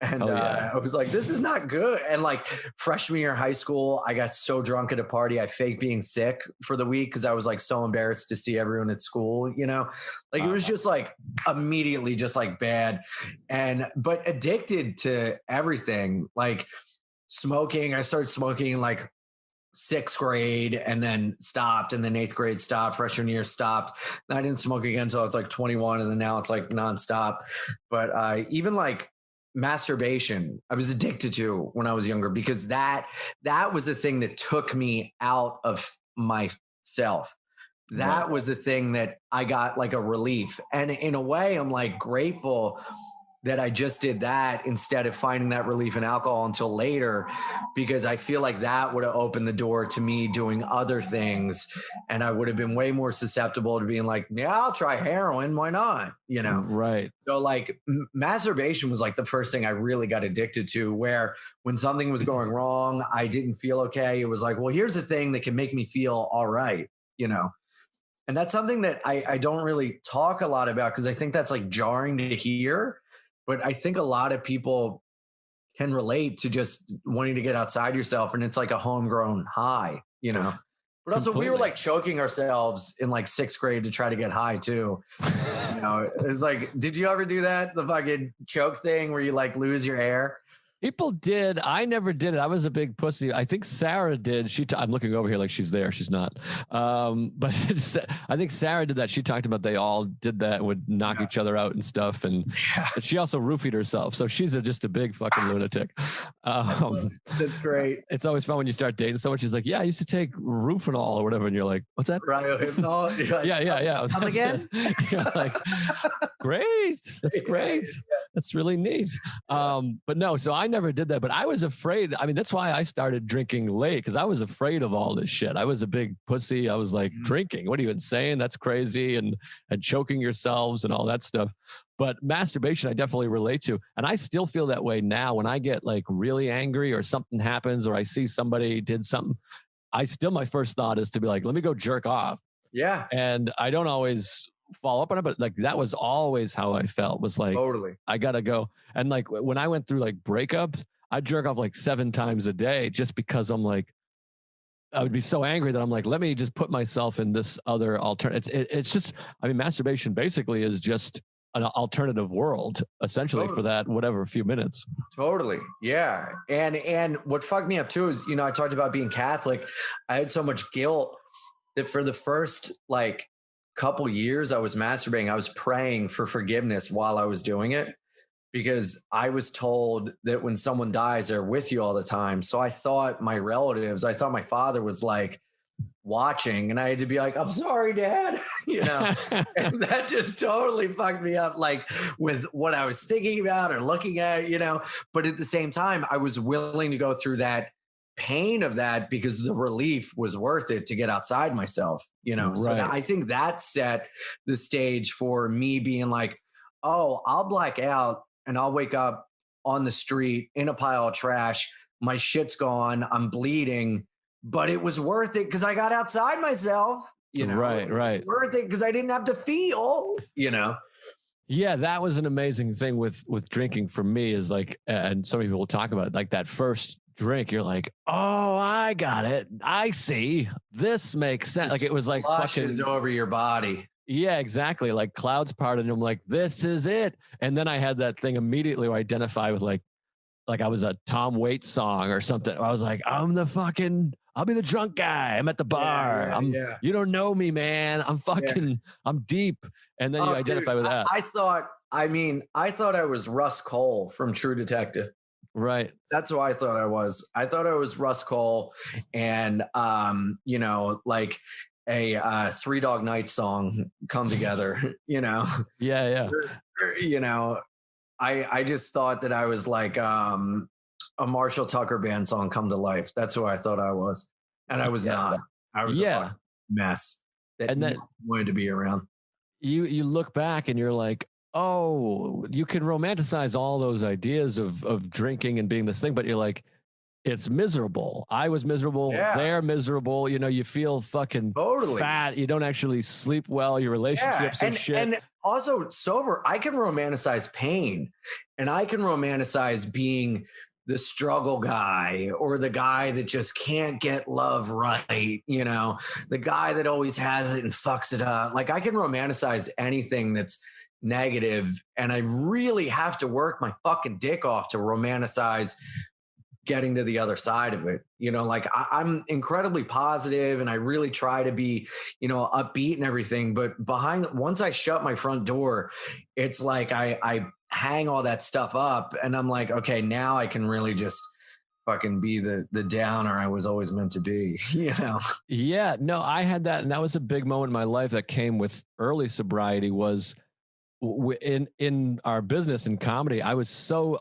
And I was like, this is not good. And like freshman year of high school, I got so drunk at a party, I faked being sick for the week because I was like so embarrassed to see everyone at school, you know, like it was just like immediately just like bad. But addicted to everything, like smoking. I started smoking in like 6th grade and then stopped, and then 8th grade stopped, freshman year stopped. And I didn't smoke again until I was like 21, and then now it's like nonstop. But even like masturbation, I was addicted to when I was younger, because that was the thing that took me out of myself. That was the thing that I got like a relief. And in a way, I'm like grateful that I just did that instead of finding that relief in alcohol until later, because I feel like that would have opened the door to me doing other things. And I would have been way more susceptible to being like, yeah, I'll try heroin. Why not? You know? Right. So like masturbation was like the first thing I really got addicted to, where when something was going wrong, I didn't feel okay. It was like, well, here's the thing that can make me feel all right, you know? And that's something that I don't really talk a lot about, because I think that's like jarring to hear. But I think a lot of people can relate to just wanting to get outside yourself, and it's like a homegrown high, you know. But also we were like choking ourselves in like 6th grade to try to get high too. You know, it's like, did you ever do that? The fucking choke thing where you like lose your air? People did. I never did it. I was a big pussy. I think Sarah did. I'm looking over here like she's there. She's not. But I think Sarah did that. She talked about they all did that and would knock each other out and stuff. And she also roofied herself. So she's just a big fucking lunatic. That's great. It's always fun when you start dating someone. She's like, yeah, I used to take Rufinol or whatever. And you're like, what's that? Like, yeah. Come again? You're like, great. That's great. That's really neat. But no, so I never did that, but I was afraid. I mean, that's why I started drinking late, because I was afraid of all this shit. I was a big pussy. I was like, drinking, what are you insane? That's crazy. And choking yourselves and all that stuff. But masturbation, I definitely relate to. And I still feel that way now when I get like really angry or something happens or I see somebody did something. My first thought is to be like, let me go jerk off. Yeah. And I don't always follow up on it, but like that was always how I felt, was like, totally, I gotta go. And like when I went through like breakups, I'd jerk off like 7 times a day, just because I'm like, I would be so angry that I'm like, let me just put myself in this other alternative. It's just, I mean, masturbation basically is just an alternative world essentially for that, whatever, few minutes. Totally. Yeah. And what fucked me up too is, you know, I talked about being Catholic. I had so much guilt that for the first like couple years I was masturbating, I was praying for forgiveness while I was doing it, because I was told that when someone dies, they're with you all the time. So I thought my father was like watching, and I had to be like, I'm sorry, Dad, you know. And that just totally fucked me up, like with what I was thinking about or looking at, you know. But at the same time, I was willing to go through that pain of that because the relief was worth it to get outside myself, you know. Right. So I think that set the stage for me being like, oh, I'll black out and I'll wake up on the street in a pile of trash. My shit's gone. I'm bleeding, but it was worth it because I got outside myself, you know. Right. It was worth it because I didn't have to feel, you know. Yeah, that was an amazing thing with drinking for me, is like, and some people will talk about it, like that first drink, you're like, oh, I got it. I see. This makes sense. Like it was like flushes over your body. Yeah, exactly. Like clouds parted, and I'm like, this is it. And then I had that thing immediately where I identify with like I was a Tom Waits song or something. I was like, I'll be the drunk guy. I'm at the bar. You don't know me, man. I'm deep. And then you identify with that. I thought I was Russ Cole from True Detective. Right. That's who I thought I was. I thought I was Russ Cole, and you know, like a Three Dog Night song come together, you know. Yeah. You know, I just thought that I was like a Marshall Tucker band song come to life. That's who I thought I was. And I was not. I was a fucking mess that wanted to be around. You look back and you're like, oh, you can romanticize all those ideas of drinking and being this thing, but you're like, it's miserable. I was miserable. Yeah. They're miserable. You know, you feel fucking fat. You don't actually sleep well. Your relationships are shit. also sober, I can romanticize pain, and I can romanticize being the struggle guy, or the guy that just can't get love right, you know, the guy that always has it and fucks it up. Like, I can romanticize anything that's negative, and I really have to work my fucking dick off to romanticize getting to the other side of it. You know, like, I'm incredibly positive, and I really try to be, you know, upbeat and everything. But once I shut my front door, it's like I hang all that stuff up, and I'm like, okay, now I can really just fucking be the downer I was always meant to be, you know? Yeah, no, I had that. And that was a big moment in my life that came with early sobriety. Was in our business in comedy, I was so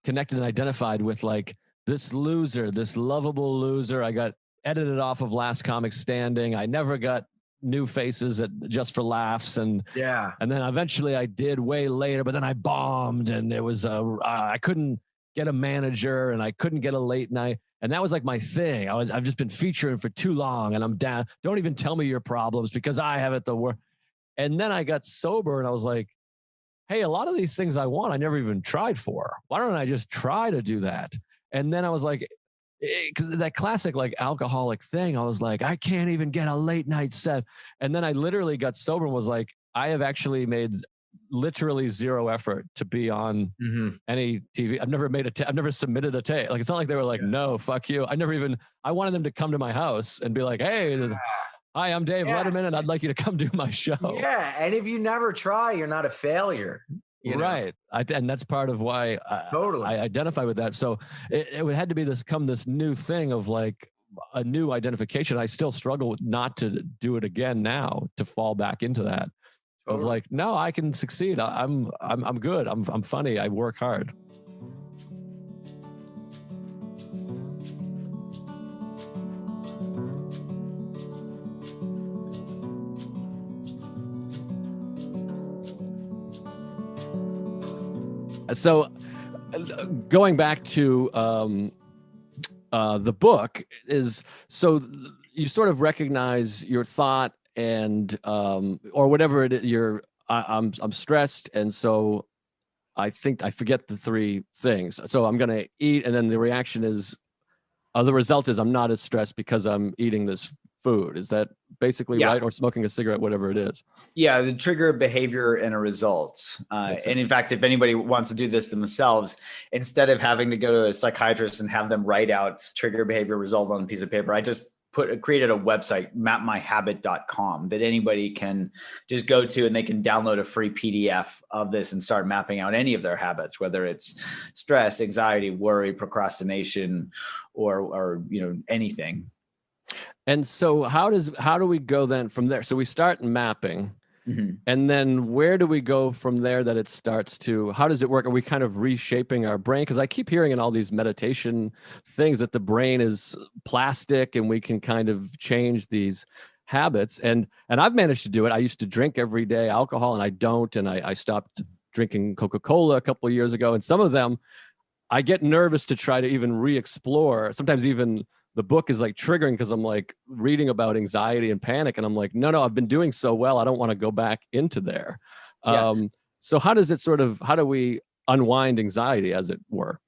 connected and identified with like this loser, this lovable loser. I got edited off of Last Comic Standing. I never got new faces at Just for Laughs. And then eventually I did way later, but then I bombed, and it was I couldn't get a manager, and I couldn't get a late night. And that was like my thing. I've just been featuring for too long, and I'm down. Don't even tell me your problems, because I have it the worst. And then I got sober, and I was like, hey, a lot of these things I want, I never even tried for. Why don't I just try to do that? And then I was like, that classic like alcoholic thing, I was like, I can't even get a late night set. And then I literally got sober and was like, I have actually made literally zero effort to be on any TV. I've never submitted a tape. Like, it's not like they were like, no, fuck you. I wanted them to come to my house and be like, hey, hi, I'm Dave Letterman, and I'd like you to come do my show. Yeah, and if you never try, you're not a failure. You know? Right. And that's part of why I identify with that. So it had to be this new thing of like a new identification. I still struggle with not to do it again now, to fall back into that of like, no, I can succeed. I'm good. I'm funny. I work hard. So going back to the book is, so you sort of recognize your thought and or whatever it is, I'm stressed, and so I think I forget the three things. So I'm going to eat, and then the reaction is, the result is I'm not as stressed because I'm eating this food. Is that basically right? Or smoking a cigarette, whatever it is. Yeah, the trigger, behavior, and a result. And in fact, if anybody wants to do this themselves, instead of having to go to a psychiatrist and have them write out trigger, behavior, result on a piece of paper, I just created a website, mapmyhabit.com, that anybody can just go to, and they can download a free PDF of this and start mapping out any of their habits, whether it's stress, anxiety, worry, procrastination, or anything. And so how do we go then from there? So we start mapping, and then where do we go from there that it starts to, how does it work? Are we kind of reshaping our brain? Because I keep hearing in all these meditation things that the brain is plastic and we can kind of change these habits. And I've managed to do it. I used to drink every day alcohol, and I don't. And I stopped drinking Coca-Cola a couple of years ago. And some of them, I get nervous to try to even re-explore. Sometimes even the book is like triggering, because I'm like reading about anxiety and panic, and I'm like, no, I've been doing so well, I don't want to go back into there. So how do we unwind anxiety, as it were?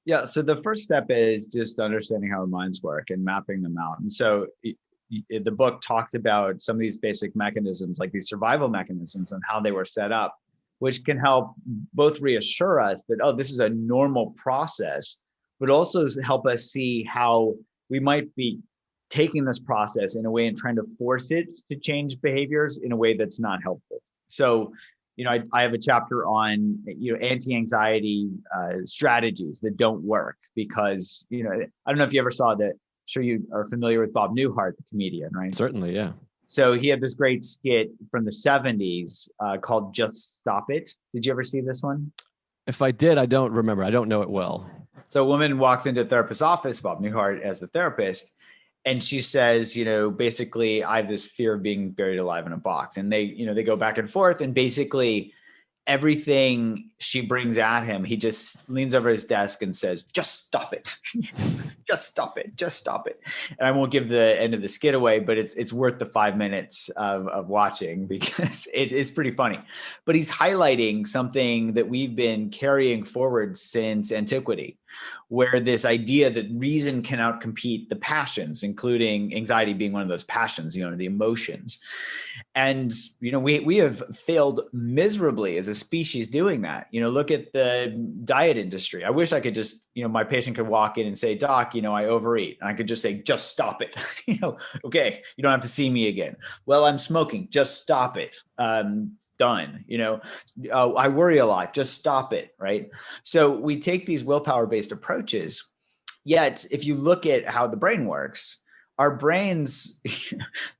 Yeah. So the first step is just understanding how our minds work and mapping them out. And so the book talks about some of these basic mechanisms, like these survival mechanisms, and how they were set up, which can help both reassure us that, oh, this is a normal process, but also help us see how we might be taking this process in a way and trying to force it to change behaviors in a way that's not helpful. So, I have a chapter on, anti-anxiety strategies that don't work, because, I don't know if you ever saw that. I'm sure you are familiar with Bob Newhart, the comedian, right? Certainly, yeah. So he had this great skit from the 70s called Just Stop It. Did you ever see this one? If I did, I don't remember. I don't know it well. So a woman walks into a therapist's office, Bob Newhart as the therapist, and she says, basically, I have this fear of being buried alive in a box. And they go back and forth, and basically everything she brings at him, he just leans over his desk and says, just stop it. Just stop it. Just stop it. And I won't give the end of the skit away, but it's worth the 5 minutes of watching because it is pretty funny. But he's highlighting something that we've been carrying forward since antiquity, where this idea that reason can outcompete the passions, including anxiety being one of those passions, the emotions. And, we have failed miserably as a species doing that. Look at the diet industry. I wish I could just, my patient could walk in and say, doc, I overeat. And I could just say, just stop it. Okay, you don't have to see me again. Well, I'm smoking. Just stop it. Done. I worry a lot. Just stop it. Right. So we take these willpower based approaches. Yet, if you look at how the brain works, our brains,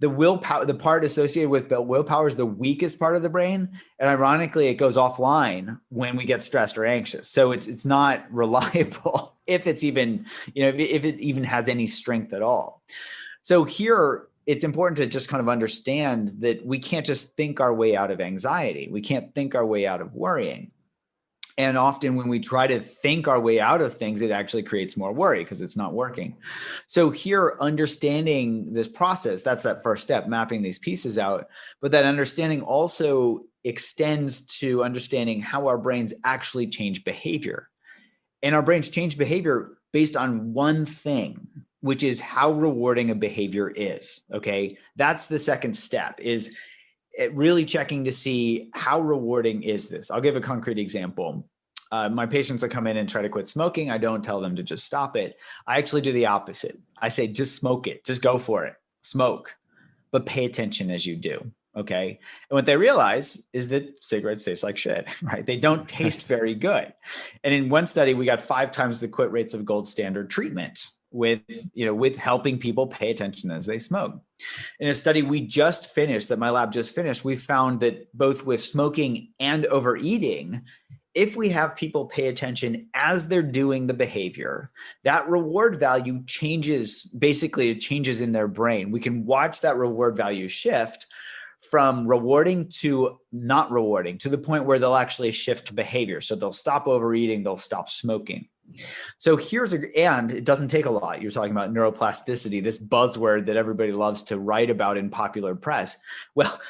the willpower, the part associated with willpower is the weakest part of the brain. And ironically, it goes offline when we get stressed or anxious. So it's not reliable if it's even, if it even has any strength at all. So here, it's important to just kind of understand that we can't just think our way out of anxiety. We can't think our way out of worrying. And often when we try to think our way out of things, it actually creates more worry because it's not working. So here, understanding this process, that's that first step, mapping these pieces out. But that understanding also extends to understanding how our brains actually change behavior. And our brains change behavior based on one thing, which is how rewarding a behavior is. Okay. That's the second step, is really checking to see how rewarding is this. I'll give a concrete example. My patients that come in and try to quit smoking, I don't tell them to just stop it. I actually do the opposite. I say, just smoke it. Just go for it. Smoke, but pay attention as you do. Okay. And what they realize is that cigarettes taste like shit, right? They don't taste very good. And in one study, we got 5 times the quit rates of gold standard treatment with helping people pay attention as they smoke. In a study we just finished, that my lab just finished, we found that both with smoking and overeating, if we have people pay attention as they're doing the behavior, that reward value changes. Basically, it changes in their brain. We can watch that reward value shift from rewarding to not rewarding, to the point where they'll actually shift to behavior. So they'll stop overeating, they'll stop smoking. So and it doesn't take a lot. You're talking about neuroplasticity, this buzzword that everybody loves to write about in popular press. Well,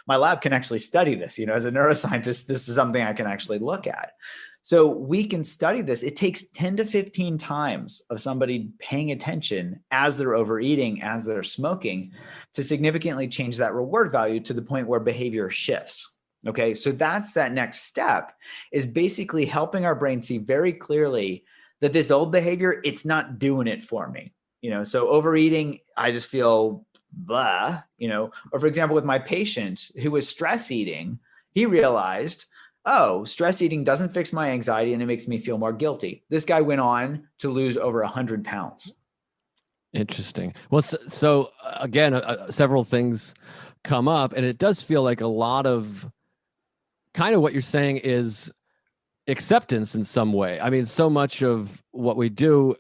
my lab can actually study this. As a neuroscientist, this is something I can actually look at. So we can study this. It takes 10 to 15 times of somebody paying attention as they're overeating, as they're smoking, to significantly change that reward value to the point where behavior shifts. Okay, so that's that next step, is basically helping our brain see very clearly that this old behavior, it's not doing it for me. So overeating, I just feel blah, or for example, with my patient who was stress eating, he realized, oh, stress eating doesn't fix my anxiety and it makes me feel more guilty. This guy went on to lose over 100 pounds. Interesting. Well, so again, several things come up, and it does feel like a lot of kind of what you're saying is acceptance in some way. I mean, so much of what we do,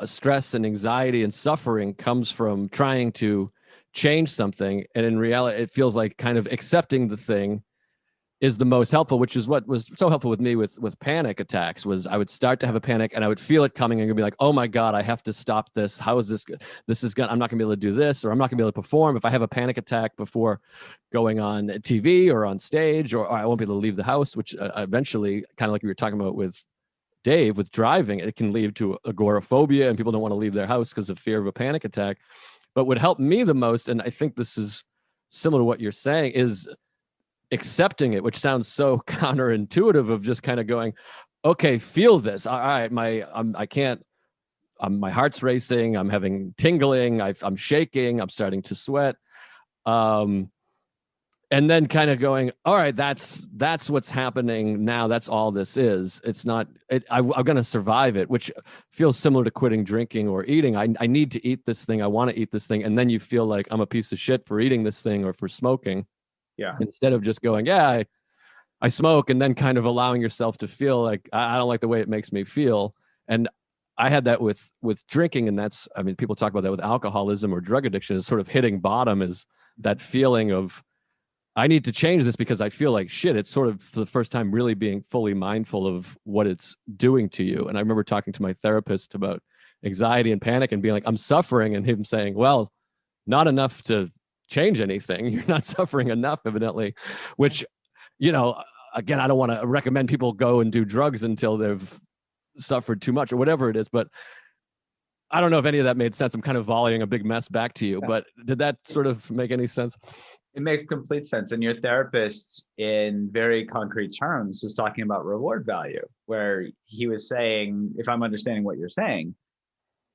stress and anxiety and suffering, comes from trying to change something. And in reality, it feels like kind of accepting the thing is the most helpful, which is what was so helpful with me with panic attacks. Was I would start to have a panic and I would feel it coming and be like, oh my God, I have to stop this. How is this? I'm not gonna be able to do this, or I'm not gonna be able to perform. If I have a panic attack before going on TV or on stage, or I won't be able to leave the house, which eventually, kind of like we were talking about with Dave, with driving, it can lead to agoraphobia and people don't want to leave their house because of fear of a panic attack. But what helped me the most, and I think this is similar to what you're saying, is accepting it, which sounds so counterintuitive, of just kind of going, okay, feel this. All right, my heart's racing. I'm having tingling. I'm shaking. I'm starting to sweat. And then kind of going, all right, that's what's happening now. That's all this is. It's not, I'm going to survive it, which feels similar to quitting drinking or eating. I need to eat this thing. I want to eat this thing. And then you feel like I'm a piece of shit for eating this thing or for smoking. Yeah. Instead of just going, yeah, I smoke, and then kind of allowing yourself to feel like, I don't like the way it makes me feel. And I had that with drinking. And people talk about that with alcoholism or drug addiction, is sort of hitting bottom, is that feeling of, I need to change this because I feel like shit. It's sort of for the first time really being fully mindful of what it's doing to you. And I remember talking to my therapist about anxiety and panic and being like, I'm suffering. And him saying, well, not enough to change anything. You're not suffering enough, evidently, which, you know, again, I don't want to recommend people go and do drugs until they've suffered too much or whatever it is, but I don't know if any of that made sense. I'm kind of volleying a big mess back to you, but did that sort of make any sense? It makes complete sense. And your therapist, in very concrete terms, is talking about reward value, where he was saying, if I'm understanding what you're saying,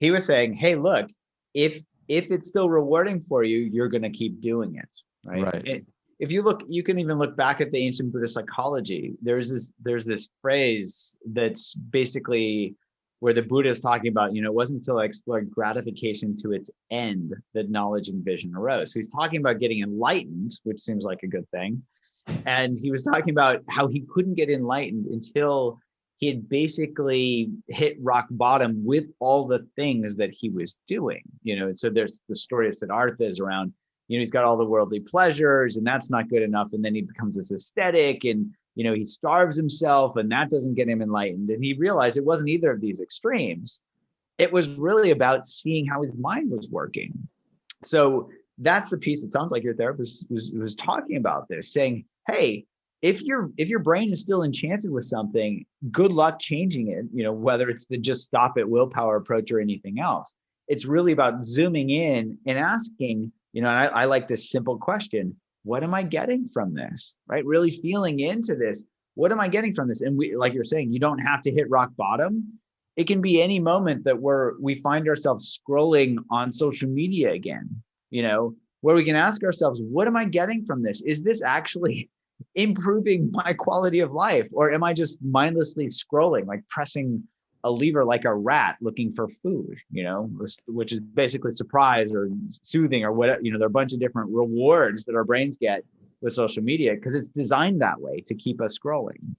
he was saying, hey, look, if it's still rewarding for you, you're going to keep doing it. Right. If you look, you can even look back at the ancient Buddhist psychology. There's this phrase that's basically where the Buddha is talking about, it wasn't until I explored gratification to its end that knowledge and vision arose. So he's talking about getting enlightened, which seems like a good thing. And he was talking about how he couldn't get enlightened until he had basically hit rock bottom with all the things that he was doing. So there's the story of Siddhartha is around, he's got all the worldly pleasures and that's not good enough. And then he becomes this ascetic and he starves himself and that doesn't get him enlightened. And he realized it wasn't either of these extremes. It was really about seeing how his mind was working. So that's the piece. It sounds like your therapist was talking about this, saying, hey, if your brain is still enchanted with something, good luck changing it, whether it's the just stop at willpower approach or anything else. It's really about zooming in and asking, and I like this simple question. What am I getting from this? Right? Really feeling into this. What am I getting from this? And like you're saying, you don't have to hit rock bottom. It can be any moment that we find ourselves scrolling on social media again, where we can ask ourselves, what am I getting from this? Is this actually improving my quality of life? Or am I just mindlessly scrolling, like pressing a lever like a rat looking for food, which is basically surprise or soothing or whatever. There are a bunch of different rewards that our brains get with social media because it's designed that way to keep us scrolling.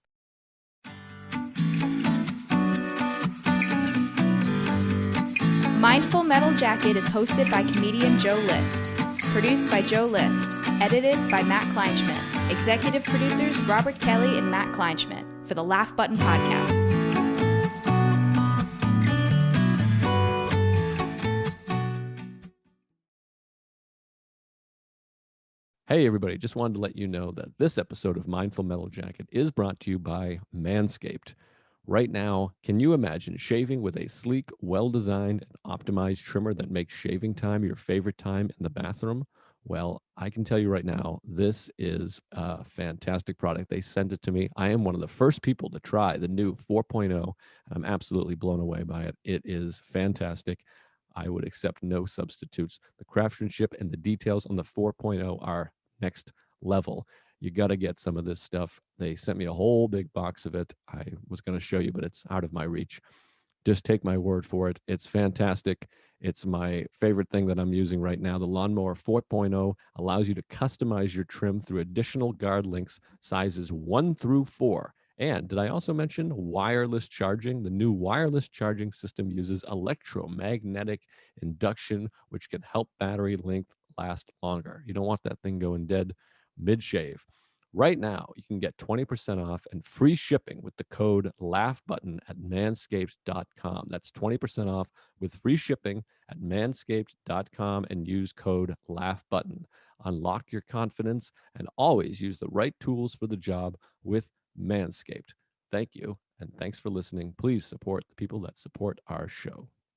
Mindful Metal Jacket is hosted by comedian Joe List, produced by Joe List, edited by Matt Kleinschmidt, executive producers Robert Kelly and Matt Kleinschmidt for the Laugh Button Podcasts. Hey, everybody. Just wanted to let you know that this episode of Mindful Metal Jacket is brought to you by Manscaped. Right now, can you imagine shaving with a sleek, well-designed, and optimized trimmer that makes shaving time your favorite time in the bathroom? Well, I can tell you right now, this is a fantastic product. They sent it to me. I am one of the first people to try the new 4.0, and I'm absolutely blown away by it. It is fantastic. I would accept no substitutes. The craftsmanship and the details on the 4.0 are next level. You got to get some of this stuff. They sent me a whole big box of it. I was going to show you, but it's out of my reach. Just take my word for it. It's fantastic. It's my favorite thing that I'm using right now. The Lawnmower 4.0 allows you to customize your trim through additional guard links, sizes 1 through 4. And did I also mention wireless charging? The new wireless charging system uses electromagnetic induction, which can help battery length last longer. You don't want that thing going dead mid-shave. Right now, you can get 20% off and free shipping with the code LAUGHBUTTON at manscaped.com. That's 20% off with free shipping at manscaped.com and use code LAUGHBUTTON. Unlock your confidence and always use the right tools for the job with Manscaped. Thank you, and thanks for listening. Please support the people that support our show.